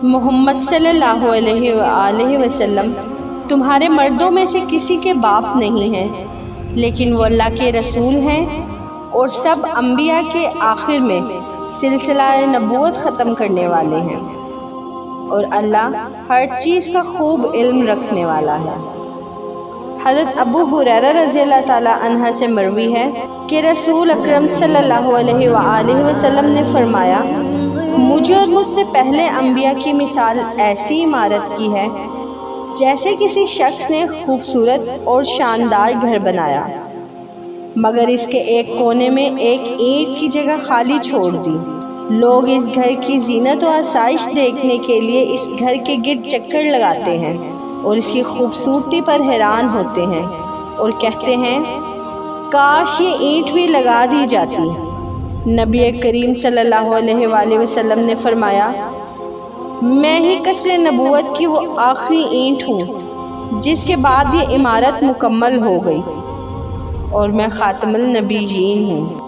محمد صلی اللہ علیہ وآلہ وسلم تمہارے مردوں میں سے کسی کے باپ نہیں ہیں، لیکن وہ اللہ کے رسول ہیں اور سب انبیاء کے آخر میں سلسلہ نبوت ختم کرنے والے ہیں، اور اللہ ہر چیز کا خوب علم رکھنے والا ہے۔ حضرت ابو ہریرہ رضی اللہ تعالی عنہ سے مروی ہے کہ رسول اکرم صلی اللہ علیہ وآلہ وسلم نے فرمایا، مجھے اور مجھ سے پہلے انبیاء کی مثال ایسی عمارت کی ہے جیسے کسی شخص نے خوبصورت اور شاندار گھر بنایا، مگر اس کے ایک کونے میں ایک اینٹ کی جگہ خالی چھوڑ دی۔ لوگ اس گھر کی زینت و آسائش دیکھنے کے لیے اس گھر کے گرد چکر لگاتے ہیں اور اس کی خوبصورتی پر حیران ہوتے ہیں اور کہتے ہیں کاش یہ اینٹ بھی لگا دی جاتی۔ نبی کریم صلی اللہ علیہ وآلہ وسلم نے فرمایا، میں ہی قصر نبوت کی وہ آخری اینٹ ہوں جس کے بعد یہ عمارت مکمل ہو گئی، اور میں خاتم النبیین ہوں۔